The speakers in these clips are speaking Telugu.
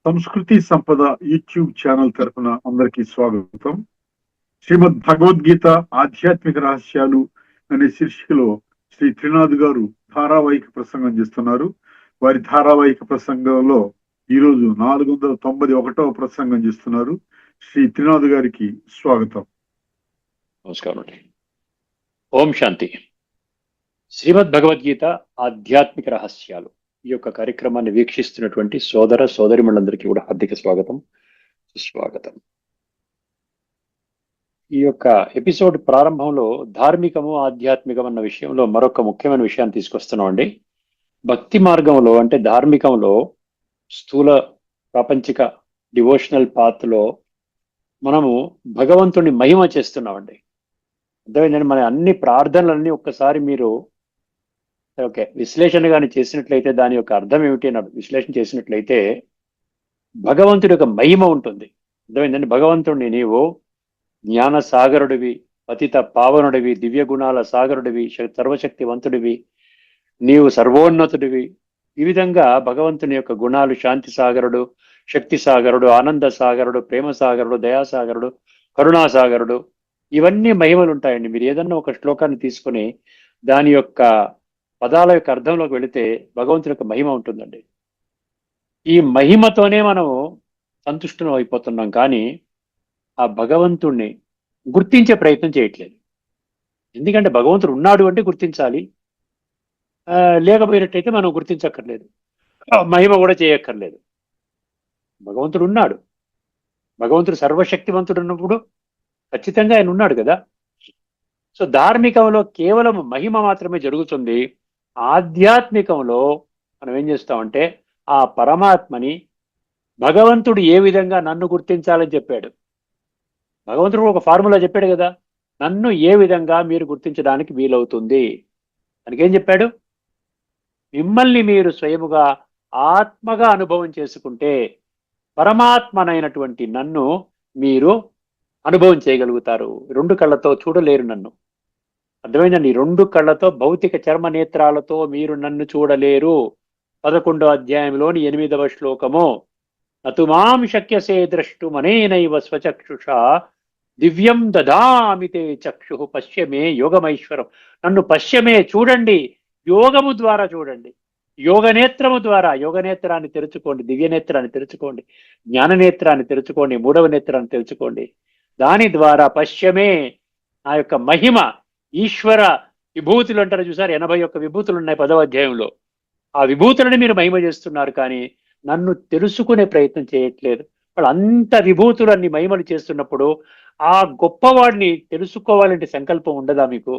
సంస్కృతి సంపద యూట్యూబ్ ఛానల్ తరఫున అందరికీ స్వాగతం. శ్రీమద్ భగవద్గీత ఆధ్యాత్మిక రహస్యాలు అనే శీర్షికలో శ్రీ త్రినాథ్ గారు ధారావాహిక ప్రసంగం చేస్తున్నారు. వారి ధారావాహిక ప్రసంగంలో ఈరోజు 491వ ప్రసంగం చేస్తున్నారు. శ్రీ త్రినాథ్ గారికి స్వాగతం. నమస్కారం అండి. ఓం శాంతి. శ్రీమద్ భగవద్గీత ఆధ్యాత్మిక రహస్యాలు ఈ యొక్క కార్యక్రమాన్ని వీక్షిస్తున్నటువంటి సోదర సోదరిమణులందరికీ కూడా హార్దిక స్వాగతం, సుస్వాగతం. ఈ యొక్క ఎపిసోడ్ ప్రారంభంలో ధార్మికము ఆధ్యాత్మికం అన్న విషయంలో మరొక ముఖ్యమైన విషయాన్ని తీసుకొస్తున్నాం అండి. భక్తి మార్గంలో అంటే ధార్మికంలో స్థూల ప్రాపంచిక డివోషనల్ పాత్లో మనము భగవంతుని మహిమ చేస్తున్నామండి. అర్థమైందండి. మన అన్ని ప్రార్థనలన్నీ ఒక్కసారి మీరు విశ్లేషణ కానీ చేసినట్లయితే దాని యొక్క అర్థం ఏమిటి అని విశ్లేషణ చేసినట్లయితే భగవంతుడి యొక్క మహిమ ఉంటుంది. అర్థమైందండి. భగవంతుడిని నీవు జ్ఞాన సాగరుడివి, పతిత పావనుడివి, దివ్య గుణాల సాగరుడివి, సర్వశక్తివంతుడివి, నీవు సర్వోన్నతుడివి. ఈ విధంగా భగవంతుని యొక్క గుణాలు శాంతి సాగరుడు, శక్తి సాగరుడు, ఆనంద సాగరుడు, ప్రేమ సాగరుడు, దయాసాగరుడు, కరుణాసాగరుడు, ఇవన్నీ మహిమలు ఉంటాయండి. మీరు ఏదన్నా ఒక శ్లోకాన్ని తీసుకుని దాని యొక్క పదాల యొక్క అర్థంలోకి వెళితే భగవంతుని యొక్క మహిమ ఉంటుందండి. ఈ మహిమతోనే మనము సంతుష్టం అయిపోతున్నాం, కానీ ఆ భగవంతుణ్ణి గుర్తించే ప్రయత్నం చేయట్లేదు. ఎందుకంటే భగవంతుడు ఉన్నాడు అంటే గుర్తించాలి, లేకపోయినట్టయితే మనం గుర్తించక్కర్లేదు, మహిమ కూడా చేయక్కర్లేదు. భగవంతుడు ఉన్నాడు, భగవంతుడు సర్వశక్తివంతుడు ఉన్నప్పుడు ఖచ్చితంగా ఆయన ఉన్నాడు కదా. సో ధార్మికంలో కేవలం మహిమ మాత్రమే జరుగుతుంది. ఆధ్యాత్మికంలో మనం ఏం చేస్తామంటే ఆ పరమాత్మని భగవంతుడు ఏ విధంగా నన్ను గుర్తించాలని చెప్పాడు. భగవంతుడు ఒక ఫార్ములా చెప్పాడు కదా, నన్ను ఏ విధంగా మీరు గుర్తించడానికి వీలవుతుంది. దానికేం చెప్పాడు? మిమ్మల్ని మీరు స్వయముగా ఆత్మగా అనుభవం చేసుకుంటే పరమాత్మనైనటువంటి నన్ను మీరు అనుభవం చేయగలుగుతారు. రెండు కళ్ళతో చూడలేరు నన్ను. అర్థమైందండి. రెండు కళ్ళతో భౌతిక చర్మ నేత్రాలతో మీరు నన్ను చూడలేరు. 11వ అధ్యాయంలోని 8వ శ్లోకము, నతుమాం శక్యసే ద్రష్టుమనేనైవ స్వచక్షుషా దివ్యం దదామి తే చక్షు పశ్యమే యోగమైశ్వరం. నన్ను పశ్యమే, చూడండి, యోగము ద్వారా చూడండి, యోగనేత్రము ద్వారా. యోగనేత్రాన్ని తెరుచుకోండి, దివ్యనేత్రాన్ని తెరుచుకోండి, జ్ఞాననేత్రాన్ని తెరుచుకోండి, 3వ నేత్రాన్ని తెరుచుకోండి. దాని ద్వారా పశ్యమే, ఆ యొక్క మహిమ, ఈశ్వర విభూతులు అంటారు చూసారు, 81 విభూతులు ఉన్నాయి 10వ అధ్యాయంలో. ఆ విభూతులని మీరు మహిమ చేస్తున్నారు, కానీ నన్ను తెలుసుకునే ప్రయత్నం చేయట్లేదు. వాళ్ళు అంత విభూతులన్నీ మహిమలు చేస్తున్నప్పుడు ఆ గొప్పవాడిని తెలుసుకోవాలంటే సంకల్పం ఉండదా మీకు?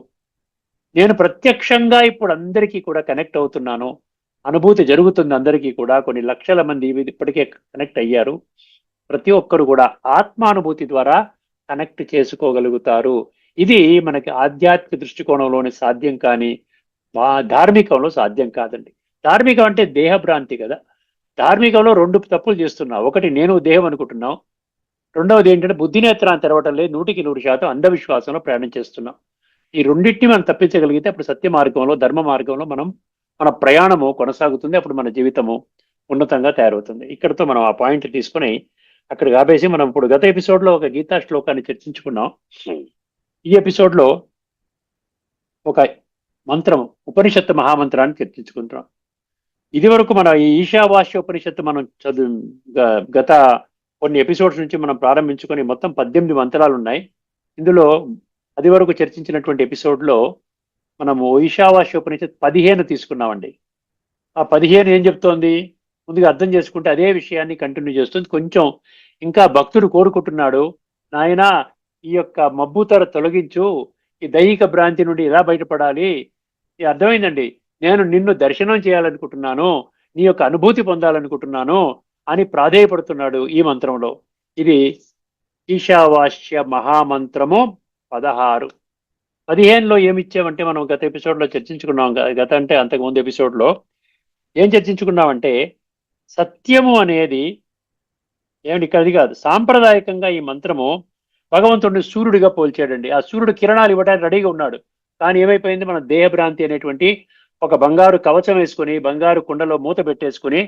నేను ప్రత్యక్షంగా ఇప్పుడు అందరికీ కూడా కనెక్ట్ అవుతున్నాను, అనుభూతి జరుగుతుంది అందరికీ కూడా. కొన్ని లక్షల మంది ఇప్పటికే కనెక్ట్ అయ్యారు. ప్రతి ఒక్కరు కూడా ఆత్మానుభూతి ద్వారా కనెక్ట్ చేసుకోగలుగుతారు. ఇది మనకి ఆధ్యాత్మిక దృష్టికోణంలోనే సాధ్యం, కానీ ధార్మికంలో సాధ్యం కాదండి. ధార్మికం అంటే దేహభ్రాంతి కదా. ధార్మికంలో 2 తప్పులు చేస్తున్నావు. ఒకటి, నేను దేహం అనుకుంటున్నావు. రెండవది ఏంటంటే బుద్ధినేత్రాన్ని తెరవటం లేదు. 100% అంధవిశ్వాసంలో ప్రయాణం చేస్తున్నాం. ఈ రెండింటిని మనం తప్పించగలిగితే అప్పుడు సత్య మార్గంలో, ధర్మ మార్గంలో మన ప్రయాణము కొనసాగుతుంది. అప్పుడు మన జీవితము ఉన్నతంగా తయారవుతుంది. ఇక్కడతో మనం ఆ పాయింట్ తీసుకుని అక్కడికి ఆపేసి మనం ఇప్పుడు గత ఎపిసోడ్లో ఒక గీతా శ్లోకాన్ని చర్చించుకున్నాం. ఈ ఎపిసోడ్లో ఒక మంత్రం, ఉపనిషత్తు మహామంత్రాన్ని చర్చించుకుంటున్నాం. ఇది వరకు మన ఈ ఈశావాస్య ఉపనిషత్తు మనం గత కొన్ని ఎపిసోడ్స్ నుంచి మనం ప్రారంభించుకొని మొత్తం 18 మంత్రాలు ఉన్నాయి. ఇందులో అది వరకు చర్చించినటువంటి ఎపిసోడ్లో మనము ఈశావాస్య ఉపనిషత్తు 15 తీసుకున్నామండి. ఆ 15 ఏం చెప్తోంది ముందుగా అర్థం చేసుకుంటే అదే విషయాన్ని కంటిన్యూ చేస్తుంది. కొంచెం ఇంకా భక్తుడు కోరుకుంటున్నాడు, నాయన ఈ యొక్క మబ్బుతర తొలగించు, ఈ దైహిక భ్రాంతి నుండి ఎలా బయటపడాలి, అర్థమైందండి, నేను నిన్ను దర్శనం చేయాలనుకుంటున్నాను, నీ యొక్క అనుభూతి పొందాలనుకుంటున్నాను అని ప్రాధేయపడుతున్నాడు ఈ మంత్రంలో. ఇది ఈశావాస్య మహామంత్రము 16. 15లో ఏమిచ్చామంటే మనం గత ఎపిసోడ్లో చర్చించుకున్నాం. గత అంటే అంతకుముందు ఎపిసోడ్లో ఏం చర్చించుకున్నామంటే సత్యము అనేది ఏమిటి, ఇక్కడ కాదు, సాంప్రదాయకంగా ఈ మంత్రము భగవంతుడిని సూర్యుడిగా పోల్చాడండి. ఆ సూర్యుడు కిరణాలు ఇవ్వడానికి రెడీగా ఉన్నాడు, కానీ ఏమైపోయింది, మన దేహభ్రాంతి అనేటువంటి ఒక బంగారు కవచం వేసుకుని, బంగారు కుండలో మూత పెట్టేసుకుని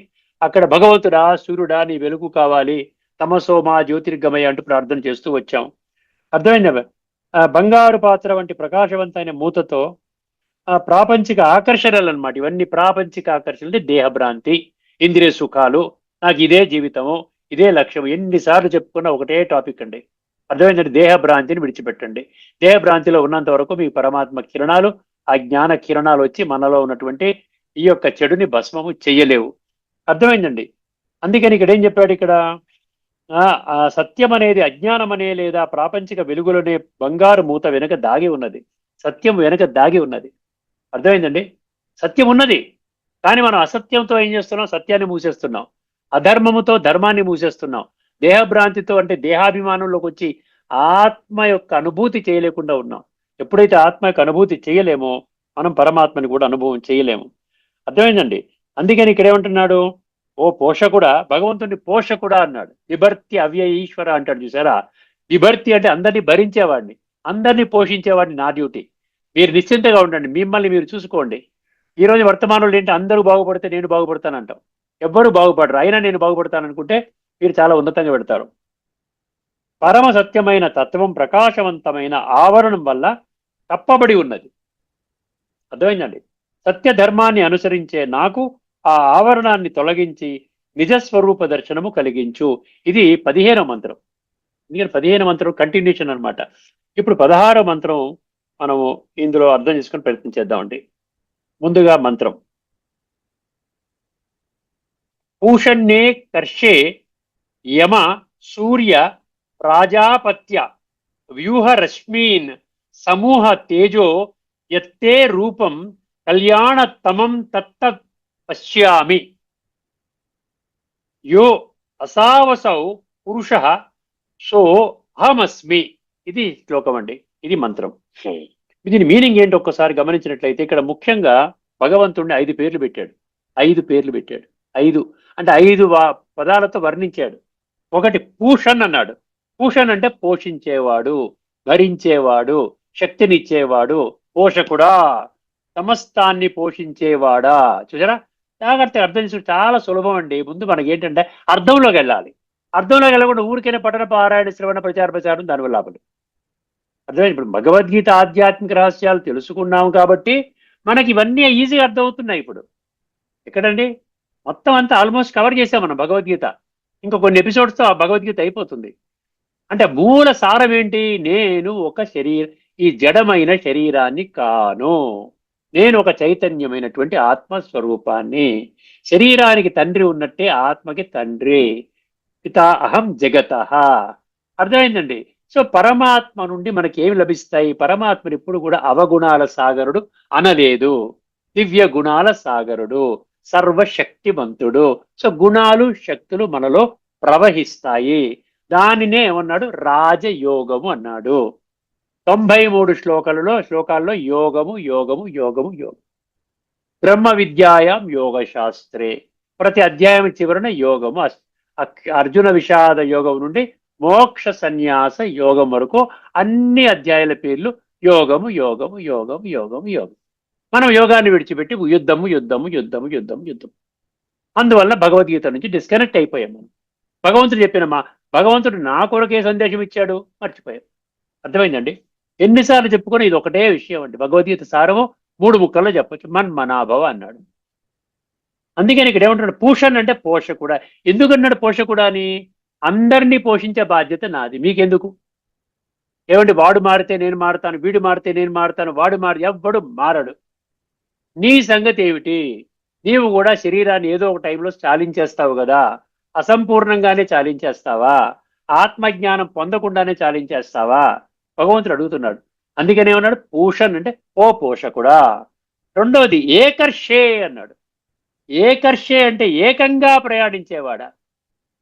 అక్కడ భగవంతుడా, సూర్యుడా, నీ వెలుగు కావాలి, తమసో మా జ్యోతిర్గమయ అంటూ ప్రార్థన చేస్తూ వచ్చాం. అర్థమైందా? బంగారు పాత్ర వంటి ప్రకాశవంతమైన మూతతో ప్రాపంచిక ఆకర్షణలు అన్నమాట. ఇవన్నీ ప్రాపంచిక ఆకర్షణలు, దేహభ్రాంతి, ఇంద్రియ సుఖాలు, నాకు ఇదే జీవితము, ఇదే లక్ష్యం, ఎన్నిసార్లు చెప్పుకున్న ఒకటే టాపిక్ అండి. అర్థమైందండి? దేహభ్రాంతిని విడిచిపెట్టండి. దేహభ్రాంతిలో ఉన్నంత వరకు మీ పరమాత్మ కిరణాలు, ఆ జ్ఞాన కిరణాలు వచ్చి మనలో ఉన్నటువంటి ఈ యొక్క చెడుని భస్మము చెయ్యలేవు. అర్థమైందండి? అందుకని ఇక్కడ ఏం చెప్పాడు? ఇక్కడ ఆ సత్యం అనేది అజ్ఞానం అనే లేదా ప్రాపంచిక వెలుగులనే బంగారు మూత వెనుక దాగి ఉన్నది. సత్యం వెనుక దాగి ఉన్నది. అర్థమైందండి? సత్యం ఉన్నది, కానీ మనం అసత్యంతో ఏం చేస్తున్నాం? సత్యాన్ని మూసేస్తున్నాం. అధర్మముతో ధర్మాన్ని మూసేస్తున్నాం. దేహభ్రాంతితో అంటే దేహాభిమానంలోకి వచ్చి ఆత్మ యొక్క అనుభూతి చేయలేకుండా ఉన్నాం. ఎప్పుడైతే ఆత్మ యొక్క అనుభూతి చేయలేమో మనం పరమాత్మని కూడా అనుభవం చేయలేము. అర్థమైందండి? అందుకని ఇక్కడ ఏమంటున్నాడు? ఓ పోషకుడా, భగవంతుని పోషకుడా అన్నాడు. విభర్తి అవ్యయ ఈశ్వర అంటాడు చూసారా? విభర్తి అంటే అందరినీ భరించేవాడిని, అందరినీ పోషించేవాడిని నా డ్యూటీ. మీరు నిశ్చింతగా ఉండండి, మిమ్మల్ని మీరు చూసుకోండి. ఈ రోజు వర్తమానంలో ఏంటి? అందరూ బాగుపడితే నేను బాగుపడతానంటాం. ఎవ్వరూ బాగుపడరు, అయినా నేను బాగుపడతాననుకుంటే మీరు చాలా ఉన్నతంగా పెడతారు. పరమ సత్యమైన తత్వం ప్రకాశవంతమైన ఆవరణం వల్ల కప్పబడి ఉన్నది. అర్థమైందండి? సత్య ధర్మాన్ని అనుసరించే నాకు ఆ ఆవరణాన్ని తొలగించి నిజస్వరూప దర్శనము కలిగించు. ఇది 15వ మంత్రం. ఎందుకంటే 15వ మంత్రం కంటిన్యూషన్ అన్నమాట. ఇప్పుడు 16వ మంత్రం మనము ఇందులో అర్థం చేసుకుని ప్రయత్నం చేద్దామండి. ముందుగా మంత్రం: పూషణ్యే కర్షే యమ సూర్య ప్రాజాపత్య వ్యూహ రశ్మీన్ సమూహ తేజో యత్తే రూపం కళ్యాణతమం తత్త పశ్యామి యో అసావసౌ పురుష సో అహమస్మి. ఇది శ్లోకం అండి, ఇది మంత్రం. దీని మీనింగ్ ఏంటి ఒక్కసారి గమనించినట్లయితే ఇక్కడ ముఖ్యంగా భగవంతుడిని 5 పేర్లు పెట్టాడు. 5 పేర్లు పెట్టాడు. 5 అంటే 5 పదాలతో వర్ణించాడు. ఒకటి పూషన్ అన్నాడు. పూషన్ అంటే పోషించేవాడు, భరించేవాడు, శక్తినిచ్చేవాడు, పోషకుడా, సమస్తాన్ని పోషించేవాడా. చూసారా? జాగ్రత్తగా అర్థం చేసుకో, చాలా సులభం అండి. ముందు మనకి ఏంటంటే అర్థంలోకి వెళ్ళాలి. అర్థంలోకి వెళ్ళకుండా ఊరికైనా పఠన పారాయణ శ్రవణ ప్రచారం దానివల్ల లాభం. అర్థమైంది? ఇప్పుడు భగవద్గీత ఆధ్యాత్మిక రహస్యాలు తెలుసుకున్నాం కాబట్టి మనకి ఇవన్నీ ఈజీగా అర్థమవుతున్నాయి. ఇప్పుడు ఎక్కడండి? మొత్తం అంతా ఆల్మోస్ట్ కవర్ చేసాం మనం భగవద్గీత. ఇంకా కొన్ని ఎపిసోడ్స్తో ఆ భగవద్గీత అయిపోతుంది. అంటే మూల సారం ఏంటి? నేను ఒక ఈ జడమైన శరీరాన్ని కాను, నేను ఒక చైతన్యమైనటువంటి ఆత్మస్వరూపాన్ని. శరీరానికి తండ్రి ఉన్నట్టే ఆత్మకి తండ్రి. పితా అహం జగతః. అర్థమైందండి? సో పరమాత్మ నుండి మనకి ఏమి లభిస్తాయి? పరమాత్మని ఎప్పుడు కూడా అవగుణాల సాగరుడు అనలేదు, దివ్య గుణాల సాగరుడు, సర్వశక్తివంతుడు. సో గుణాలు శక్తులు మనలో ప్రవహిస్తాయి. దానినే ఏమన్నాడు? రాజయోగము అన్నాడు. 93 శ్లోకాల్లో యోగము యోగము యోగము యోగం. బ్రహ్మ విద్యాయాం యోగ శాస్త్రే. ప్రతి అధ్యాయం చివరన యోగము. అర్జున విషాద యోగం నుండి మోక్ష సన్యాస యోగం వరకు అన్ని అధ్యాయాల పేర్లు యోగము యోగము యోగము యోగము యోగం. మనం యోగాన్ని విడిచిపెట్టి యుద్ధము యుద్ధము యుద్ధము యుద్ధము యుద్ధం. అందువల్ల భగవద్గీత నుంచి డిస్కనెక్ట్ అయిపోయాం మనం. భగవంతుడు చెప్పిన భగవంతుడు నా కొరకే సందేశం ఇచ్చాడు, మర్చిపోయాం. అర్థమైందండి? ఎన్నిసార్లు చెప్పుకొని ఇది ఒకటే విషయం అండి. భగవద్గీత సారము 3 ముక్కల్లో చెప్పచ్చు. మన్మనాభవ అన్నాడు. అందుకని ఇక్కడ ఏమంటున్నాడు? పూషన్ అంటే పోషకుడా. ఎందుకన్నాడు పోషకుడా అని? అందరినీ పోషించే బాధ్యత నాది, మీకెందుకు? ఏమండి? వాడు మారితే నేను మారుతాను, వీడు మారితే నేను మారుతాను, వాడు ఎవ్వడు మారడు. నీ సంగతి ఏమిటి? నీవు కూడా శరీరాన్ని ఏదో ఒక టైంలో చాలించేస్తావు కదా. అసంపూర్ణంగానే చాలించేస్తావా? ఆత్మజ్ఞానం పొందకుండానే చాలించేస్తావా? భగవంతుడు అడుగుతున్నాడు. అందుకనే ఉన్నాడు పూషన్ అంటే ఓ పోషకుడా. రెండవది ఏకర్షే అన్నాడు. ఏకర్షే అంటే ఏకంగా ప్రయాణించేవాడా.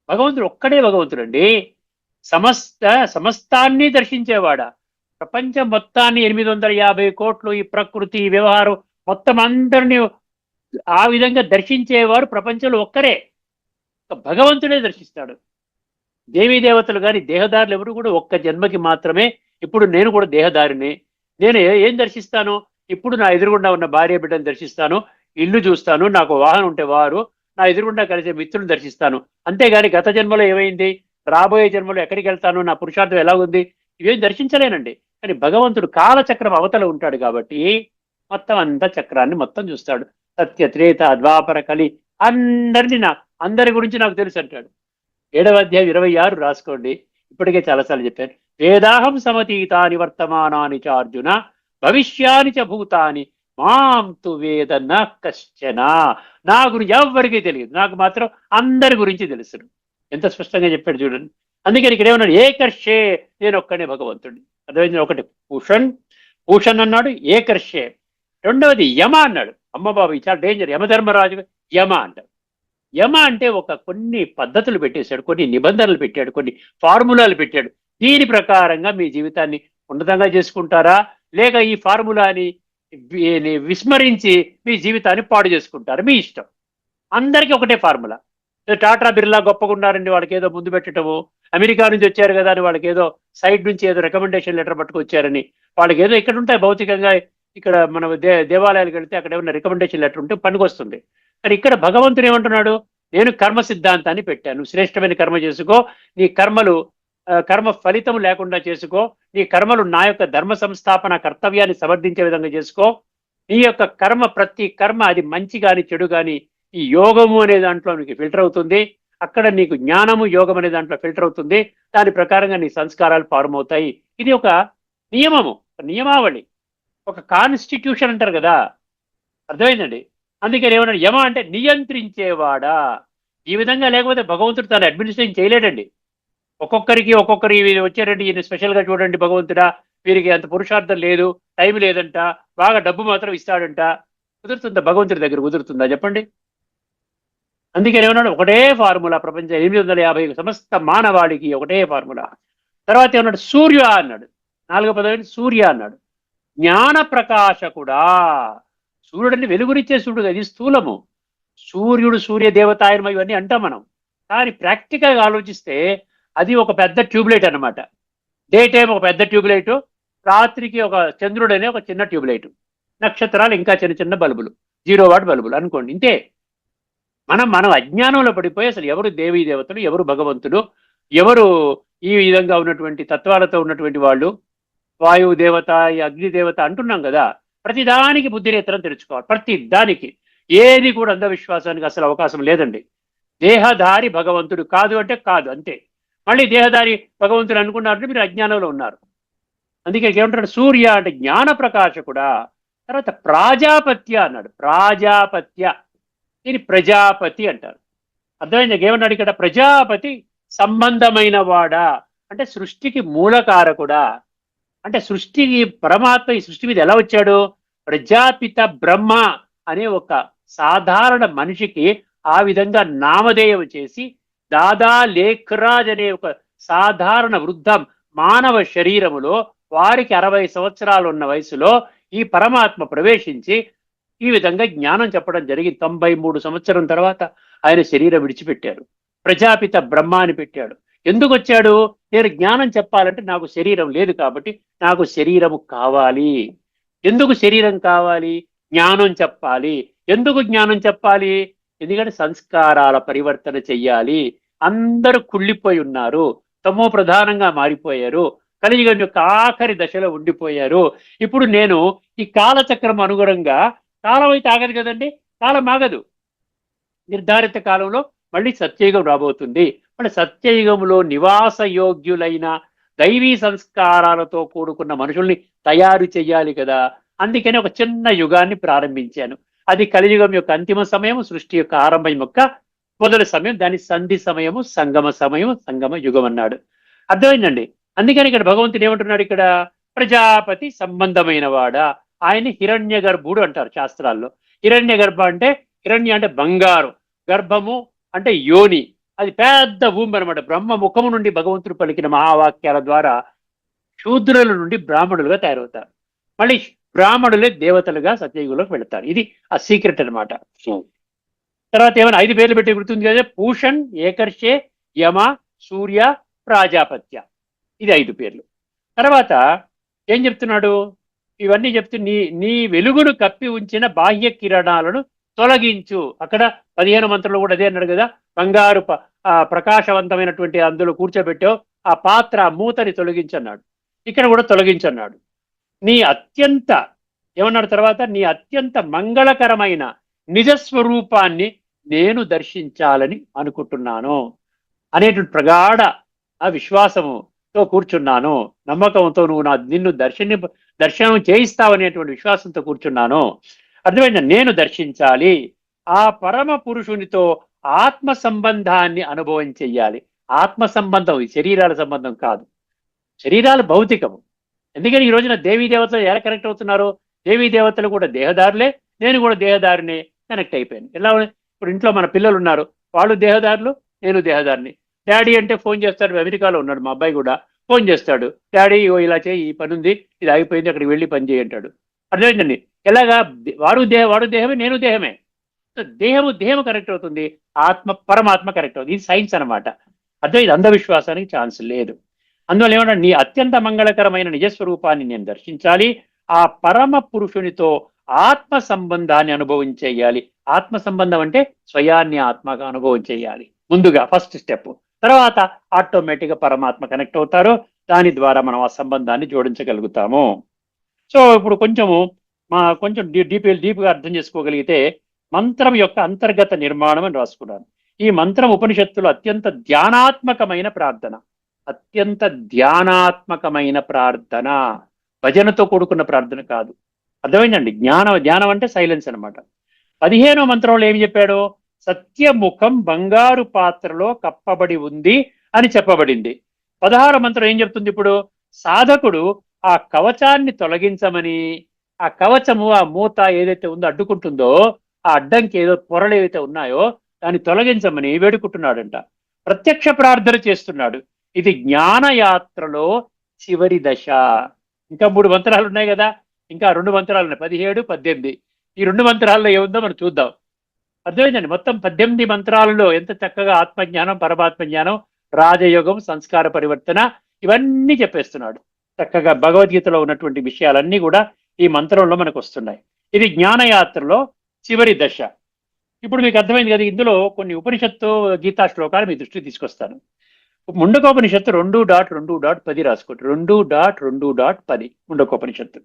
భగవంతుడు ఒక్కడే భగవంతుడు అండి. సమస్తాన్ని దర్శించేవాడా. ప్రపంచం మొత్తాన్ని 850 కోట్లు, ఈ ప్రకృతి వ్యవహారం మొత్తం అందరినీ ఆ విధంగా దర్శించేవారు ప్రపంచంలో ఒక్కరే, భగవంతుడే దర్శిస్తాడు. దేవీ దేవతలు కానీ దేహదారులు ఎవరు కూడా ఒక్క జన్మకి మాత్రమే. ఇప్పుడు నేను కూడా దేహదారిని. నేను ఏం దర్శిస్తాను? ఇప్పుడు నా ఎదురుగుండా ఉన్న భార్య బిడ్డను దర్శిస్తాను, ఇల్లు చూస్తాను, నాకు వాహనం ఉంటే వారు, నా ఎదురుగుండా కలిసే మిత్రులను దర్శిస్తాను. అంతేగాని గత జన్మలో ఏమైంది, రాబోయే జన్మలో ఎక్కడికి వెళ్తాను, నా పురుషార్థం ఎలా ఉంది, ఇవేం దర్శించలేనండి. కానీ భగవంతుడు కాలచక్రం అవతల ఉంటాడు కాబట్టి మొత్తం అంతా చక్రాన్ని మొత్తం చూస్తాడు. సత్య, త్రేత, ద్వాపర, కలి అందరి గురించి నాకు తెలుసు అంటాడు. 7వ అధ్యాయం 26 రాసుకోండి. ఇప్పటికే చాలాసార్లు చెప్పాను. వేదాహం సమతీతాని వర్తమానాని చ అర్జున భవిష్యాని చ భూతాని మాం తు వేద న కశ్చన. నా గురించి ఎవ్వరికీ తెలియదు, నాకు మాత్రం అందరి గురించి తెలుసు. ఎంత స్పష్టంగా చెప్పాడు చూడండి. అందుకని ఇక్కడ ఏమన్నాడు, ఏకర్షే, నేను ఒక్కనే భగవంతుడిని. అర్థమైంది. ఒకటి పూషన్ అన్నాడు, ఏకర్షే. రెండవది యమ అన్నాడు. అమ్మ బాబు ఇది చాలా డేంజర్. యమధర్మరాజు యమ అంటారు. యమ అంటే కొన్ని పద్ధతులు పెట్టేశాడు, కొన్ని నిబంధనలు పెట్టాడు, కొన్ని ఫార్ములాలు పెట్టాడు. దీని ప్రకారంగా మీ జీవితాన్ని ఉన్నతంగా చేసుకుంటారా, లేక ఈ ఫార్ములాని విస్మరించి మీ జీవితాన్ని పాడు చేసుకుంటారా, మీ ఇష్టం. అందరికీ ఒకటే ఫార్ములా. టాటా బిర్లా గొప్పగా ఉన్నారండి, వాళ్ళకి ఏదో ముందు పెట్టడము, అమెరికా నుంచి వచ్చారు కదా అని వాళ్ళకి ఏదో సైడ్ నుంచి ఏదో రికమెండేషన్ లెటర్ పట్టుకొచ్చారని, వాళ్ళకి ఏదో ఇక్కడ ఉంటాయి భౌతికంగా. ఇక్కడ మన దేవాలయాలకు వెళ్తే అక్కడ ఏమన్నా రికమెండేషన్ లెటర్ ఉంటే పనికొస్తుంది. కానీ ఇక్కడ భగవంతుడు ఏమంటున్నాడు, నేను కర్మ సిద్ధాంతాన్ని పెట్టాను. శ్రేష్టమైన కర్మ చేసుకో, నీ కర్మ ఫలితం లేకుండా చేసుకో, నీ కర్మలు నా యొక్క ధర్మ సంస్థాపన కర్తవ్యాన్ని సమర్థించే విధంగా చేసుకో. నీ యొక్క కర్మ, ప్రతి కర్మ అది మంచి గాని చెడు గాని ఈ యోగము అనే దాంట్లో నీకు ఫిల్టర్ అవుతుంది. అక్కడ నీకు జ్ఞానము, యోగం అనే దాంట్లో ఫిల్టర్ అవుతుంది. దాని ప్రకారంగా నీ సంస్కారాలు ఫార్మ్ అవుతాయి. ఇది ఒక నియమము, నియమావళి, ఒక కాన్స్టిట్యూషన్ అంటారు కదా. అర్థమైందండి. అందుకని ఏమన్నాడు, యమ అంటే నియంత్రించేవాడా. ఈ విధంగా లేకపోతే భగవంతుడు తను అడ్మినిస్ట్రేషన్ చేయలేడండి. ఒక్కొక్కరికి వచ్చారండి, ఈయన స్పెషల్గా చూడండి భగవంతుడా, వీరికి అంత పురుషార్థం లేదు, టైం లేదంట, బాగా డబ్బు మాత్రం ఇస్తాడంట. కుదురుతుందా భగవంతుడి దగ్గర? కుదురుతుందా చెప్పండి? అందుకని ఏమన్నాడు, ఒకటే ఫార్ములా, ప్రపంచం 850 సమస్త మానవాళికి ఒకటే ఫార్ములా. తర్వాత ఏమన్నాడు, సూర్య అన్నాడు. 4వ పదవి సూర్య అన్నాడు. జ్ఞాన ప్రకాశకుడా. సూర్యుడిని వెలుగునిచ్చే సూర్యుడు, అది స్థూలము. సూర్యుడు, సూర్య దేవతాయనం ఇవన్నీ అంటాం మనం. కానీ ప్రాక్టికల్గా ఆలోచిస్తే అది ఒక పెద్ద ట్యూబ్లైట్ అనమాట. డే టైం ఒక పెద్ద ట్యూబ్లైట్, రాత్రికి ఒక చంద్రుడు అనే ఒక చిన్న ట్యూబ్లైట్, నక్షత్రాలు ఇంకా చిన్న చిన్న బల్బులు, 0 వాట్ బల్బులు అనుకోండి. ఇంతే. మనం అజ్ఞానంలో పడిపోయి అసలు ఎవరు దేవీ దేవతలు, ఎవరు భగవంతుడు, ఎవరు ఈ విధంగా ఉన్నటువంటి తత్వాలతో ఉన్నటువంటి వాళ్ళు, వాయువు దేవత, ఈ అగ్ని దేవత అంటున్నాం కదా. ప్రతిదానికి బుద్ధినేత్రం తెరుచుకోవాలి. ప్రతి దానికి ఏది కూడా అంధవిశ్వాసానికి అసలు అవకాశం లేదండి. దేహధారి భగవంతుడు కాదు అంటే కాదు, అంతే. మళ్ళీ దేహధారి భగవంతుడు అనుకున్నారంటే మీరు అజ్ఞానంలో ఉన్నారు. అందుకే ఏమంటాడు, సూర్య అంటే జ్ఞాన ప్రకాశకుడా. తర్వాత ప్రాజాపత్య అన్నాడు. ప్రాజాపత్య, దీని ప్రజాపతి అంటారు. అర్థమైంది. ఏమన్నాడు ఇక్కడ, ప్రజాపతి సంబంధమైన వాడా అంటే సృష్టికి మూలకారకుడా. అంటే సృష్టికి పరమాత్మ ఈ సృష్టి మీద ఎలా వచ్చాడు, ప్రజాపిత బ్రహ్మ అనే ఒక సాధారణ మనిషికి ఆ విధంగా నామధేయం చేసి, దాదా లేఖరాజ్ అనే ఒక సాధారణ వృద్ధ మానవ శరీరములో వారికి 60 సంవత్సరాలు ఉన్న వయసులో ఈ పరమాత్మ ప్రవేశించి ఈ విధంగా జ్ఞానం చెప్పడం జరిగింది. 93 సంవత్సరం తర్వాత ఆయన శరీరం విడిచిపెట్టారు. ప్రజాపిత బ్రహ్మ అని పెట్టాడు. ఎందుకు వచ్చాడు, నేను జ్ఞానం చెప్పాలంటే నాకు శరీరం లేదు కాబట్టి నాకు శరీరము కావాలి. ఎందుకు శరీరం కావాలి, జ్ఞానం చెప్పాలి. ఎందుకు జ్ఞానం చెప్పాలి, ఎందుకంటే సంస్కారాల పరివర్తన చెయ్యాలి. అందరూ కుళ్ళిపోయి ఉన్నారు, తమో ప్రధానంగా మారిపోయారు, కలియుగం యొక్క ఆఖరి దశలో ఉండిపోయారు. ఇప్పుడు నేను ఈ కాలచక్రం అనుగుణంగా, కాలం అయితే ఆగదు కదండి, కాలం ఆగదు. నిర్ధారిత కాలంలో మళ్ళీ సత్యయుగం రాబోతుంది. మళ్ళీ సత్యయుగంలో నివాస యోగ్యులైన దైవీ సంస్కారాలతో కూడుకున్న మనుషుల్ని తయారు చెయ్యాలి కదా. అందుకని ఒక చిన్న యుగాన్ని ప్రారంభించాను. అది కలియుగం యొక్క అంతిమ సమయం, సృష్టి యొక్క ఆరంభం యొక్క మొదటి సమయం. దాని సంధి సమయము, సంగమ సమయం, సంగమ యుగం అన్నాడు. అర్థమైందండి. అందుకని ఇక్కడ భగవంతుడు ఏమంటున్నాడు, ఇక్కడ ప్రజాపతి సంబంధమైన వాడా. ఆయన హిరణ్య గర్భుడు అంటారు శాస్త్రాల్లో. హిరణ్య గర్భ అంటే, హిరణ్య అంటే బంగారు, గర్భము అంటే యోని, అది పెద్ద భూమి అనమాట. బ్రహ్మ ముఖము నుండి భగవంతుడు పలికిన మహావాక్యాల ద్వారా శూద్రుల నుండి బ్రాహ్మణులుగా తయారవుతారు. మళ్ళీ బ్రాహ్మణులే దేవతలుగా సత్యయుగంలోకి వెళతారు. ఇది ఆ సీక్రెట్ అనమాట. తర్వాత ఏమైనా 5 పేర్లు పెట్టి గుర్తుంది కదా, పూషన్, ఏకర్షే, యమ, సూర్య, ప్రాజాపత్య. ఇది 5 పేర్లు. తర్వాత ఏం చెప్తున్నాడు, ఇవన్నీ చెప్తూ నీ వెలుగును కప్పి ఉంచిన బాహ్య కిరణాలను తొలగించు. అక్కడ 15 మంత్రంలో కూడా అదే అన్నాడు కదా, బంగారు ప్రకాశవంతమైనటువంటి అందులో కూర్చోబెట్టావు, ఆ పాత్ర మూతని తొలగించన్నాడు. ఇక్కడ కూడా తొలగించన్నాడు. నీ అత్యంత ఏమన్నాడు తర్వాత, నీ అత్యంత మంగళకరమైన నిజస్వరూపాన్ని నేను దర్శించాలని అనుకుంటున్నాను అనేటువంటి ప్రగాఢ ఆ విశ్వాసముతో కూర్చున్నాను, నమ్మకంతో నువ్వు నిన్ను దర్శనం చేయిస్తావనేటువంటి విశ్వాసంతో కూర్చున్నాను. అర్థమైందా? నేను దర్శించాలి, ఆ పరమ పురుషునితో ఆత్మ సంబంధాన్ని అనుభవం చెయ్యాలి. ఆత్మ సంబంధం శరీరాల సంబంధం కాదు, శరీరాలు భౌతికము. ఎందుకని ఈ రోజున దేవీ దేవతలు ఎలా కనెక్ట్ అవుతున్నారు? దేవీ దేవతలు కూడా దేహదారులే, నేను కూడా దేహదారినే కనెక్ట్ అయిపోయాను. ఎలా ఇప్పుడు ఇంట్లో మన పిల్లలు ఉన్నారు, వాళ్ళు దేహదారులు, నేను దేహదారిని. డాడీ అంటే ఫోన్ చేస్తాడు, అమెరికాలో ఉన్నాడు మా అబ్బాయి కూడా, ఫోన్ చేస్తాడు, డాడీ ఇలా చేయి, ఈ పని ఉంది, ఇది ఆగిపోయింది, అక్కడికి వెళ్ళి పని చేయంటాడు. అర్థమైందండి? ఎలాగా వాడు దేహమే, నేను దేహమే. దేహము కరెక్ట్ అవుతుంది, పరమాత్మ కరెక్ట్ అవుతుంది. ఇది సైన్స్ అనమాట. అర్థం? ఇది అంధవిశ్వాసానికి ఛాన్స్ లేదు. అందువల్ల ఏమన్నా, నీ అత్యంత మంగళకరమైన నిజస్వరూపాన్ని నేను దర్శించాలి, ఆ పరమ పురుషునితో ఆత్మ సంబంధాన్ని అనుభవం చేయాలి. ఆత్మ సంబంధం అంటే స్వయాన్ని ఆత్మగా అనుభవం చేయాలి ముందుగా, ఫస్ట్ స్టెప్. తర్వాత ఆటోమేటిక్గా పరమాత్మ కనెక్ట్ అవుతారు, దాని ద్వారా మనం ఆ సంబంధాన్ని జోడించగలుగుతాము. సో ఇప్పుడు కొంచెం డీప్గా అర్థం చేసుకోగలిగితే, మంత్రం యొక్క అంతర్గత నిర్మాణం అని రాసుకున్నాను. ఈ మంత్రం ఉపనిషత్తులు అత్యంత ధ్యానాత్మకమైన ప్రార్థన, అత్యంత ధ్యానాత్మకమైన ప్రార్థన, భజనతో కూడుకున్న ప్రార్థన కాదు. అర్థమైందండి? ధ్యానం అంటే సైలెన్స్ అనమాట. 15వ మంత్రంలో ఏమి చెప్పాడు? సత్యముఖం బంగారు పాత్రలో కప్పబడి ఉంది అని చెప్పబడింది. 16వ మంత్రం ఏం చెప్తుంది? ఇప్పుడు సాధకుడు ఆ కవచాన్ని తొలగించమని, ఆ కవచము, ఆ మూత ఏదైతే ఉందో అడ్డుకుంటుందో, ఆ అడ్డంకి ఏదో పొరలు ఏవైతే ఉన్నాయో దాన్ని తొలగించమని వేడుకుంటున్నాడంట. ప్రత్యక్ష ప్రార్థన చేస్తున్నాడు. ఇది జ్ఞానయాత్రలో చివరి దశ. ఇంకా 3 మంత్రాలు ఉన్నాయి కదా, ఇంకా 2 మంత్రాలు ఉన్నాయి, 17, 18. ఈ 2 మంత్రాల్లో ఏముందో మనం చూద్దాం. అర్థమైందండి? మొత్తం 18 మంత్రాలలో ఎంత చక్కగా ఆత్మజ్ఞానం, పరమాత్మ జ్ఞానం, రాజయోగం, సంస్కార పరివర్తన ఇవన్నీ చెప్పేస్తున్నాడు. చక్కగా భగవద్గీతలో ఉన్నటువంటి విషయాలన్నీ కూడా ఈ మంత్రంలో మనకు వస్తున్నాయి. ఇది జ్ఞానయాత్రలో చివరి దశ. ఇప్పుడు మీకు అర్థమైంది కదా, ఇందులో కొన్ని ఉపనిషత్తు గీతా శ్లోకాలు మీ దృష్టికి తీసుకొస్తాను. ముండకోపనిషత్తు 2.2.10 రాసుకోండి. 2.2.10 ముండకోపనిషత్తు.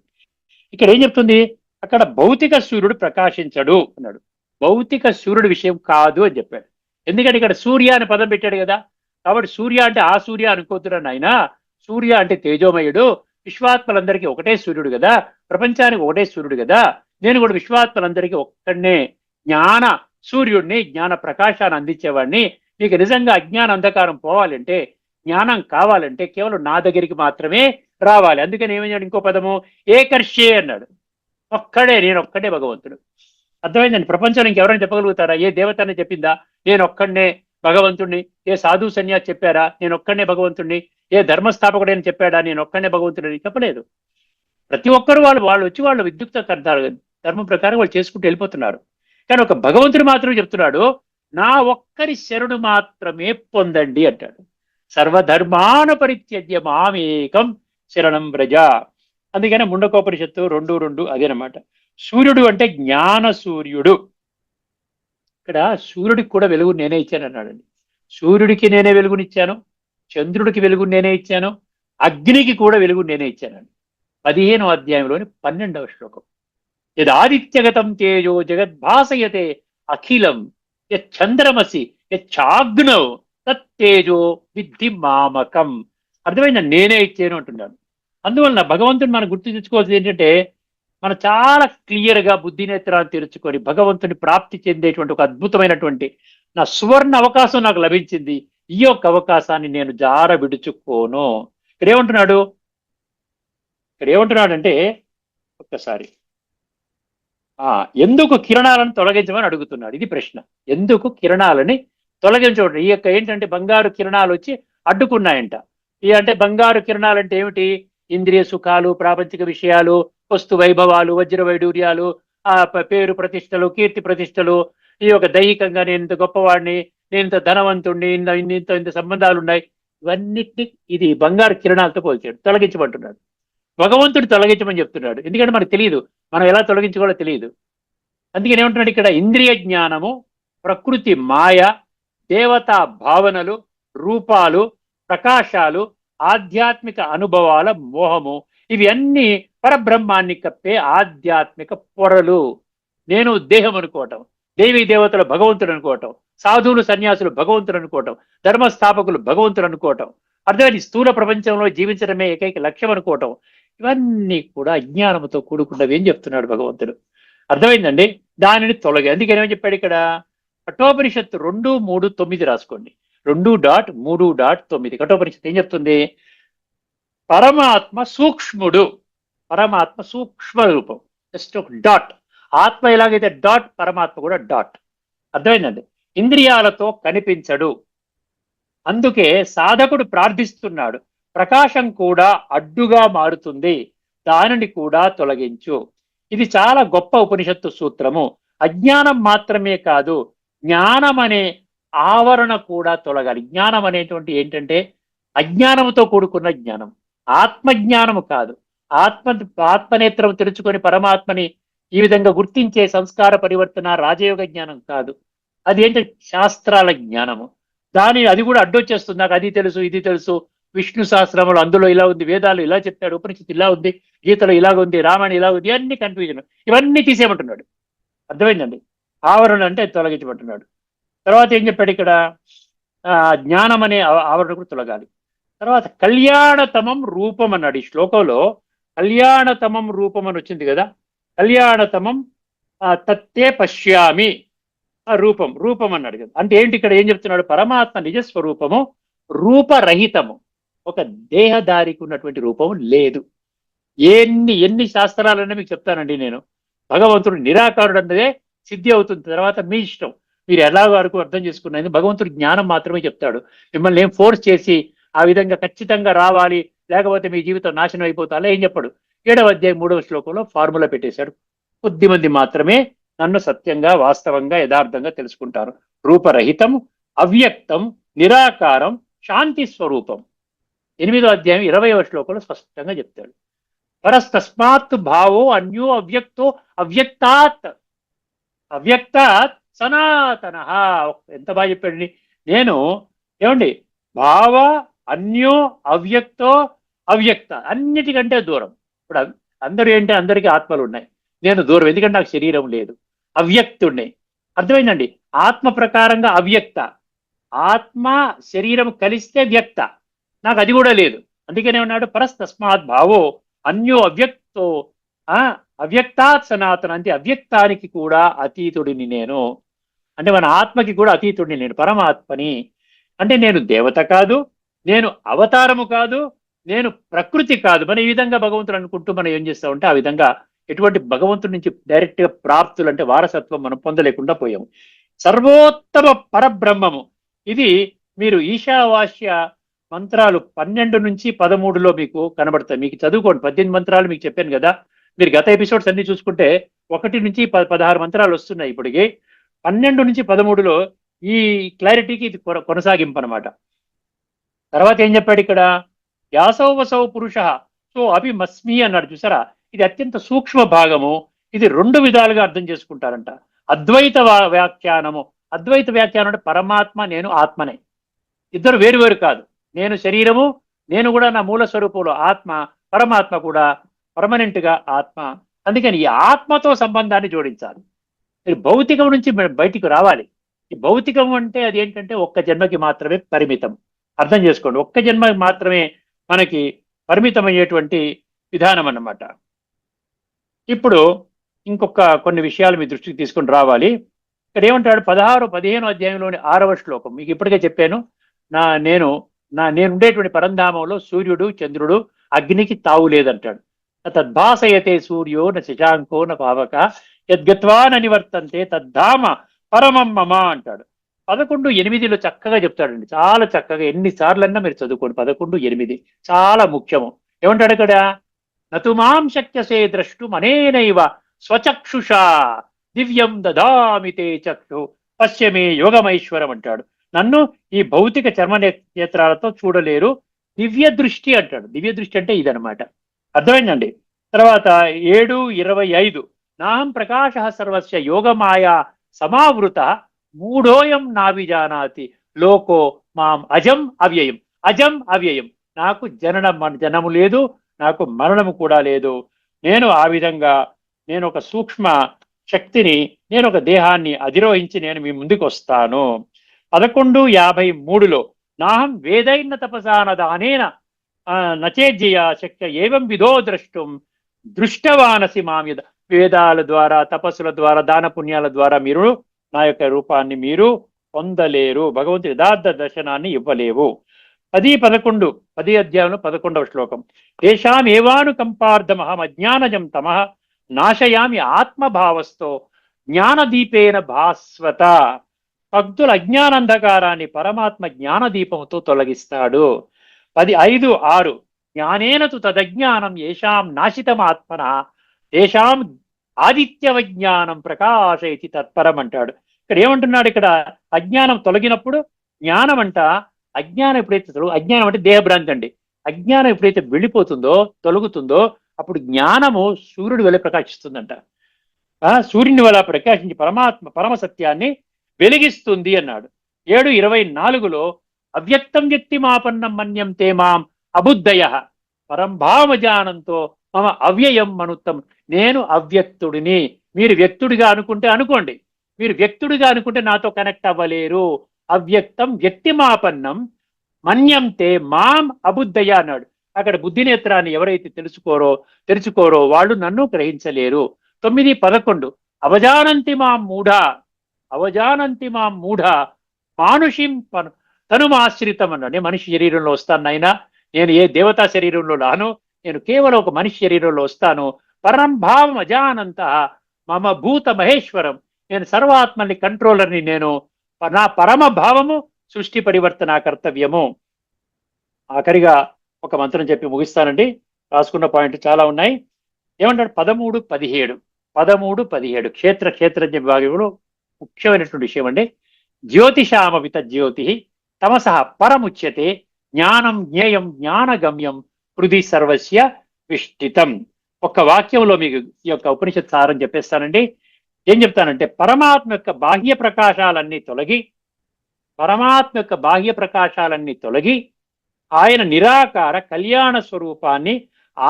ఇక్కడ ఏం చెప్తుంది? అక్కడ భౌతిక సూర్యుడు ప్రకాశించడు అన్నాడు. భౌతిక సూర్యుడు విషయం కాదు అని చెప్పాడు. ఎందుకంటే ఇక్కడ సూర్య అని పదం పెట్టాడు కదా, కాబట్టి సూర్య అంటే ఆ సూర్య అనుకోతున్నా నాయన. సూర్య అంటే తేజోమయుడు, విశ్వాత్మలందరికీ ఒకటే సూర్యుడు కదా, ప్రపంచానికి ఒకటే సూర్యుడు కదా. నేను కూడా విశ్వాత్మలందరికీ ఒక్కడనే జ్ఞాన సూర్యుడిని, జ్ఞాన ప్రకాశాన్ని అందించేవాడిని. మీకు నిజంగా అజ్ఞాన అంధకారం పోవాలంటే, జ్ఞానం కావాలంటే కేవలం నా దగ్గరికి మాత్రమే రావాలి. అందుకని ఏమన్నాడు? ఇంకో పదము ఏకర్షే అన్నాడు. నేను ఒక్కడే భగవంతుడు. అర్థమైందండి? ప్రపంచంలో ఇంకెవరైనా చెప్పగలుగుతారా? ఏ దేవతనే చెప్పిందా నేను ఒక్కడనే భగవంతుడిని? ఏ సాధు సన్యాసి చెప్పారా నేను ఒక్కడనే భగవంతుడిని? ఏ ధర్మస్థాపకుడని చెప్పాడా నేను ఒక్కడనే భగవంతుడిని? చెప్పలేదు. ప్రతి ఒక్కరు వాళ్ళు వచ్చి వాళ్ళు విద్యుక్త ధర్మం ప్రకారం వాళ్ళు చేసుకుంటూ వెళ్ళిపోతున్నారు. కానీ ఒక భగవంతుడు మాత్రమే చెప్తున్నాడు, నా ఒక్కరి శరణు మాత్రమే పొందండి అంటాడు. సర్వధర్మాన పరిత్యజ్య మామేకం శరణం వ్రజ. అందుకనే ముండకోపనిషత్తు 2.2 అదేనమాట. సూర్యుడు అంటే జ్ఞాన సూర్యుడు. ఇక్కడ సూర్యుడికి కూడా వెలుగు నేనే ఇచ్చాను అన్నాడండి. సూర్యుడికి నేనే వెలుగునిచ్చాను, చంద్రుడికి వెలుగు నేనే ఇచ్చాను, అగ్నికి కూడా వెలుగు నేనే ఇచ్చానండి. 15వ అధ్యాయంలోని 12వ శ్లోకం. యదాదిత్యగతం తేజో జగద్భాసయతే అఖిలం యచ్చంద్రమసి యచ్చాగ్నౌ తత్తేజో విద్ధి మామకం. అర్థమైందా? నేనే ఇచ్చాను అంటున్నాడు. అందువలన భగవంతుడు మనం గుర్తు తెచ్చుకోవాల్సింది ఏంటంటే, మనం చాలా క్లియర్గా బుద్ధి నేత్రాన్ని తెరుచుకొని భగవంతుని ప్రాప్తి చెందేటువంటి ఒక అద్భుతమైనటువంటి నా సువర్ణ అవకాశం నాకు లభించింది. ఈ యొక్క అవకాశాన్ని నేను జార విడుచుకోను. ఇక్కడ ఏమంటున్నాడంటే ఒక్కసారి ఎందుకు కిరణాలను తొలగించమని అడుగుతున్నాడు. ఇది ప్రశ్న. ఎందుకు కిరణాలని తొలగించడం? ఈ యొక్క ఏంటంటే బంగారు కిరణాలు వచ్చి అడ్డుకున్నాయంట. అంటే బంగారు కిరణాలు అంటే ఏమిటి? ఇంద్రియ సుఖాలు, ప్రాపంచిక విషయాలు, వస్తు వైభవాలు, వజ్ర వైడూర్యాలు, పేరు ప్రతిష్టలు, కీర్తి ప్రతిష్టలు, ఈ యొక్క దైహికంగా నేను ఇంత గొప్పవాడిని, నేను ఇంత ధనవంతుడిని, ఇంత సంబంధాలు ఉన్నాయి, ఇవన్నిటిని ఇది బంగారు కిరణాలతో పోల్చాడు. తొలగించమంటున్నాడు. భగవంతుడు తొలగించమని చెప్తున్నాడు. ఎందుకంటే మనకు తెలియదు, మనం ఎలా తొలగించుకోవాలో తెలియదు. అందుకని ఏమంటున్నాడు ఇక్కడ? ఇంద్రియ జ్ఞానము, ప్రకృతి మాయ, దేవతా భావనలు, రూపాలు, ప్రకాశాలు, ఆధ్యాత్మిక అనుభవాల మోహము, ఇవి అన్ని పరబ్రహ్మాన్ని కప్పే ఆధ్యాత్మిక పొరలు. నేను దేహం అనుకోవటం, దేవీ దేవతలు భగవంతుడు అనుకోవటం, సాధువులు సన్యాసులు భగవంతుడు అనుకోవటం, ధర్మస్థాపకులు భగవంతుడు అనుకోవటం, అర్థమైన స్థూల ప్రపంచంలో జీవించడమే ఏకైక లక్ష్యం అనుకోవటం, ఇవన్నీ కూడా అజ్ఞానంతో కూడుకున్నవి అని చెప్తున్నాడు భగవంతుడు. అర్థమైందండి? దానిని తొలగి, అందుకని ఏమని చెప్పాడు ఇక్కడ? కఠోపనిషత్తు 2:3-9 రాసుకోండి. 2.3.9 కఠోపనిషత్తు ఏం చెప్తుంది? పరమాత్మ సూక్ష్ముడు, పరమాత్మ సూక్ష్మ రూపం, జస్ట్ ఒక డాట్. ఆత్మ ఎలాగైతే డాట్, పరమాత్మ కూడా డాట్. అర్థమైందండి? ఇంద్రియాలతో కనిపించడు, అందుకే సాధకుడు ప్రార్థిస్తున్నాడు, ప్రకాశం కూడా అడ్డుగా మారుతుంది, దానిని కూడా తొలగించు. ఇది చాలా గొప్ప ఉపనిషత్తు సూత్రము. అజ్ఞానం మాత్రమే కాదు, జ్ఞానం అనే ఆవరణ కూడా తొలగాలి. జ్ఞానం అనేటువంటి ఏంటంటే అజ్ఞానంతో కూడుకున్న జ్ఞానం, ఆత్మజ్ఞానము కాదు. ఆత్మనేత్రం తెరుచుకొని పరమాత్మని ఈ విధంగా గుర్తించే సంస్కార పరివర్తన రాజయోగ జ్ఞానం కాదు. అది ఏంటంటే శాస్త్రాల జ్ఞానము. అది కూడా అడ్డొచ్చేస్తుంది. నాకు అది తెలుసు, ఇది తెలుసు, విష్ణు సహస్రములు అందులో ఇలా ఉంది, వేదాలు ఇలా చెప్తాడు, ఉపనిషత్తు ఇలా ఉంది, గీతలో ఇలాగ ఉంది, రామాయణం ఇలా ఉంది, అన్ని కన్ఫ్యూజన్. ఇవన్నీ తీసేయమంటున్నాడు. అర్థమైందండి? ఆవరణ అంటే తొలగించమంటున్నాడు. తర్వాత ఏం చెప్పాడు ఇక్కడ? జ్ఞానం అనే ఆవరణ కూడా తొలగాలి. తర్వాత కళ్యాణతమం రూపం అన్నాడు ఈ శ్లోకంలో. కళ్యాణతమం రూపం అని వచ్చింది కదా. కళ్యాణతమం తత్తే పశ్యామి, రూపం అన్నాడు కదా. అంటే ఏంటి? ఇక్కడ ఏం చెప్తున్నాడు? పరమాత్మ నిజస్వరూపము రూపరహితము, ఒక దేహదారికి ఉన్నటువంటి రూపం లేదు. ఎన్ని శాస్త్రాలన్నా మీకు చెప్తానండి నేను. భగవంతుడు నిరాకారుడు అన్నదే సిద్ధి అవుతుంది, తర్వాత మీ ఇష్టం, మీరు ఎలా వరకు అర్థం చేసుకున్నది. భగవంతుడు జ్ఞానం మాత్రమే చెప్తాడు. మిమ్మల్ని ఏం ఫోర్స్ చేసి ఆ విధంగా ఖచ్చితంగా రావాలి, లేకపోతే మీ జీవితం నాశనం అయిపోతా అలా ఏం చెప్పాడు. 7వ అధ్యాయం 3వ శ్లోకంలో ఫార్ములా పెట్టేశాడు. కొద్దిమంది మాత్రమే నన్ను సత్యంగా, వాస్తవంగా, యథార్థంగా తెలుసుకుంటారు. రూపరహితం, అవ్యక్తం, నిరాకారం, శాంతి స్వరూపం. 8వ అధ్యాయం 20వ శ్లోకంలో స్పష్టంగా చెప్తాడు. పరస్తస్మాత్ భావో అన్యో అవ్యక్తో అవ్యక్తాత్, అవ్యక్తాత్ సనాతన. ఎంత బాగా చెప్పాడండి. నేను ఏమండి, భావ అన్యో అవ్యక్తో అవ్యక్త, అన్నిటికంటే దూరం. ఇప్పుడు అందరూ ఏంటి, అందరికీ ఆత్మలు ఉన్నాయి, నేను దూరం, ఎందుకంటే నాకు శరీరం లేదు, అవ్యక్తుడిని. అర్థమైందండి? ఆత్మ ప్రకారంగా అవ్యక్త, ఆత్మ శరీరం కలిస్తే వ్యక్త, నాకు అది కూడా లేదు. అందుకనే ఉన్నాడు పరస్తస్మాత్ భావో అన్యో అవ్యక్తో అవ్యక్తాత్ సనాతన. అంటే అవ్యక్తానికి కూడా అతీతుడిని నేను, అంటే మన ఆత్మకి కూడా అతీతుడిని నేను, పరమాత్మని. అంటే నేను దేవత కాదు, నేను అవతారము కాదు, నేను ప్రకృతి కాదు. మనం ఈ విధంగా భగవంతుడు అనుకుంటూ మనం ఏం చేస్తామంటే ఆ విధంగా ఎటువంటి భగవంతుడి నుంచి డైరెక్ట్ గా ప్రాప్తులు అంటే వారసత్వం మనం పొందలేకుండా పోయాము. సర్వోత్తమ పరబ్రహ్మము ఇది మీరు ఈశావాస్య మంత్రాలు 12-13లో మీకు కనబడతాయి. మీకు చదువుకోండి, 18 మంత్రాలు మీకు చెప్పాను కదా. మీరు గత ఎపిసోడ్స్ అన్ని చూసుకుంటే 1-16 మంత్రాలు వస్తున్నాయి. ఇప్పటికి 12-13లో ఈ క్లారిటీకి ఇది కొనసాగింపు అనమాట. తర్వాత ఏం చెప్పాడు ఇక్కడ? యాసౌవసౌ పురుష సో అభిమస్మి అన్నాడు. చూసారా, ఇది అత్యంత సూక్ష్మ భాగము. ఇది 2 విధాలుగా అర్థం చేసుకుంటారంట. అద్వైత వ్యాఖ్యానము. అద్వైత వ్యాఖ్యానం అంటే పరమాత్మ నేను ఆత్మనే, ఇద్దరు వేరు వేరు కాదు. నేను శరీరము, నేను కూడా నా మూల స్వరూపంలో ఆత్మ, పరమాత్మ కూడా పర్మనెంట్ గా ఆత్మ. అందుకని ఈ ఆత్మతో సంబంధాన్ని జోడించాలి. మీరు భౌతికం నుంచి బయటికి రావాలి. ఈ భౌతికం అంటే అది ఏంటంటే ఒక్క జన్మకి మాత్రమే పరిమితం. అర్థం చేసుకోండి, ఒక్క జన్మకి మాత్రమే మనకి పరిమితమయ్యేటువంటి విధానం అన్నమాట. ఇప్పుడు ఇంకొక కొన్ని విషయాలు మీ దృష్టికి తీసుకొని రావాలి. ఇక్కడ ఏమంటాడు? 16-15 అధ్యాయంలోని 6వ శ్లోకం మీకు ఇప్పటికే చెప్పాను. నేనుండేటువంటి పరంధామంలో సూర్యుడు, చంద్రుడు, అగ్నికి తావు లేదంటాడు. తద్భాసయతే సూర్యో న శశాంకో న పావక యద్గత్వా న నివర్తంతే తద్ధామ పరమం మమ అంటాడు. 11:8లో చక్కగా చెప్తాడండి, చాలా చక్కగా. ఎన్నిసార్లన్నా మీరు చదువుకోండి. 11:8 చాలా ముఖ్యము. ఏమంటాడు ఇక్కడ? నతు మాం శక్యసే ద్రష్టు అనేనైవ స్వచక్షుషా దివ్యం దదామి తే చక్షు పశ్యమే యోగమైశ్వరం అంటాడు. నన్ను ఈ భౌతిక చర్మ నేత్రాలతో చూడలేరు, దివ్య దృష్టి అంటాడు. దివ్య దృష్టి అంటే ఇదనమాట. అర్థమైందండి? తర్వాత 7:25 నాహం ప్రకాశ సర్వస్య యోగమాయా సమావృత మూఢోయం నాభిజానాతి లోకో మాం అజం అవ్యయం. అజం అవ్యయం, నాకు జనము లేదు, నాకు మరణము కూడా లేదు. నేను ఆ విధంగా, నేను ఒక సూక్ష్మ శక్తిని, నేను ఒక దేహాన్ని అధిరోహించి నేను మీ ముందుకు వస్తాను. 11:53లో నాహం వేదైన తపసాన దానేన నచేజ్య శక్య ఏవం విధో ద్రష్టం దృష్టవానసి మామ్యద. వేదాల ద్వారా, తపస్సుల ద్వారా, దాన పుణ్యాల ద్వారా మీరు నా యొక్క రూపాన్ని మీరు పొందలేరు, భగవంతుడి యథార్థ దర్శనాన్ని ఇవ్వలేవు. 10 అధ్యాయంలో 11వ శ్లోకం. తేషాం ఏవానుకంపార్థమహం అజ్ఞానజం తమః నాశయామి ఆత్మభావస్థో జ్ఞానదీపేన భాస్వత. భక్తుల అజ్ఞానంధకారాన్ని పరమాత్మ జ్ఞానదీపంతో తొలగిస్తాడు. 5:6 జ్ఞానేన తు తదజ్ఞానం ఏషాం నాశితమాత్మన తేషాం ఆదిత్యవజ్ఞానం ప్రకాశయతి తత్పరం అంటాడు. ఇక్కడ ఏమంటున్నాడు? ఇక్కడ అజ్ఞానం తొలగినప్పుడు జ్ఞానం అంట, అజ్ఞానం ఎప్పుడైతే, అజ్ఞానం అంటే దేహభ్రాంతి అండి. అజ్ఞానం ఎప్పుడైతే వెళ్ళిపోతుందో, తొలగుతుందో, అప్పుడు జ్ఞానము సూర్యుడు వలె ప్రకాశిస్తుందంట. సూర్యుని వల్ల ప్రకాశించి పరమాత్మ పరమ సత్యాన్ని వెలిగిస్తుంది అన్నాడు. 7:24లో అవ్యక్తం వ్యక్తిమాపన్నం మన్యం తే మాం అబుద్ధయ పరంభావజానంతో మమ అవ్యయం మనుత్తం. నేను అవ్యక్తుడిని. మీరు వ్యక్తుడిగా అనుకుంటే అనుకోండి, మీరు వ్యక్తుడిగా అనుకుంటే నాతో కనెక్ట్ అవ్వలేరు. అవ్యక్తం వ్యక్తిమాపన్నం మన్యంతే మాం అబుద్ధయ అన్నాడు. అక్కడ బుద్ధినేత్రాన్ని ఎవరైతే తెరుచుకోరో వాళ్ళు నన్ను గ్రహించలేరు. 9:11 అవజానంతి మాం మూఢ మానుషిం తనుమాశ్రితం అన్నాడు. నేను మనిషి శరీరంలో వస్తాను నాయనా, నేను ఏ దేవతా శరీరంలో రాను, నేను కేవలం ఒక మనిషి శరీరంలో వస్తాను. పరంభావం అజానంత మమ భూత మహేశ్వరం, నేను సర్వాత్మని కంట్రోలర్ని, నేను నా పరమ భావము సృష్టి పరివర్తన కర్తవ్యము. ఆఖరిగా ఒక మంత్రం చెప్పి ముగిస్తానండి. రాసుకున్న పాయింట్ చాలా ఉన్నాయి. ఏమంటాడు? 13:17 క్షేత్రజ్ఞ విభాగంలో ముఖ్యమైనటువంటి విషయం అండి. జ్యోతిషామవిత జ్యోతి తమసః పరముచ్యతే జ్ఞానం జ్ఞేయం జ్ఞానగమ్యం హృది సర్వస్య విష్టితం. ఒక్క వాక్యంలో మీకు ఈ యొక్క ఉపనిషత్ సారం చెప్పేస్తానండి. ఏం చెప్తానంటే, పరమాత్మ యొక్క బాహ్య ప్రకాశాలన్నీ తొలగి ఆయన నిరాకార కళ్యాణ స్వరూపాన్ని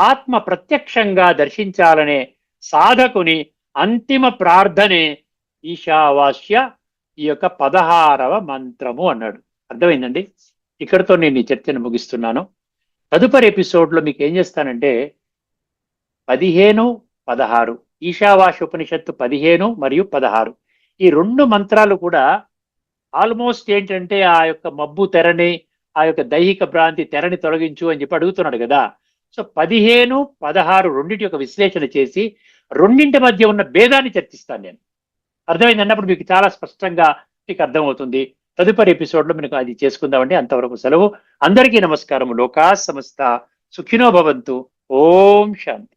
ఆత్మ ప్రత్యక్షంగా దర్శించాలనే సాధకుని అంతిమ ప్రార్థనే ఈశావాస్య ఈ యొక్క 16వ మంత్రము అన్నాడు. అర్థమైందండి? ఇక్కడితో నేను ఈ చర్చను ముగిస్తున్నాను. తదుపరి ఎపిసోడ్లో మీకు ఏం చేస్తానంటే 15, 16 ఈశావాస్య ఉపనిషత్తు 15 మరియు 16 ఈ 2 మంత్రాలు కూడా ఆల్మోస్ట్ ఏంటంటే ఆ యొక్క మబ్బు తెరని, ఆ యొక్క దైహిక భ్రాంతి తెరని తొలగించు అని చెప్పి అడుగుతున్నాడు కదా. సో 15, 16 రెండింటి యొక్క విశ్లేషణ చేసి రెండింటి మధ్య ఉన్న భేదాన్ని చర్చిస్తాను నేను. అర్థమైంది అన్నప్పుడు మీకు చాలా స్పష్టంగా మీకు అర్థమవుతుంది. తదుపరి ఎపిసోడ్లో మీకు అది చేసుకుందామండి. అంతవరకు సెలవు. అందరికీ నమస్కారం. లోకా సమస్త సుఖినో భవంతు. ఓం శాంతి.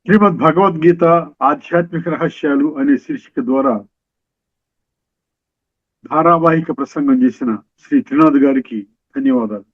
శ్రీమద్ భగవద్గీత ఆధ్యాత్మిక రహస్యాలు అనే శీర్షిక ద్వారా ధారావాహిక ప్రసంగం చేసిన శ్రీ త్రినాథ్ గారికి ధన్యవాదాలు.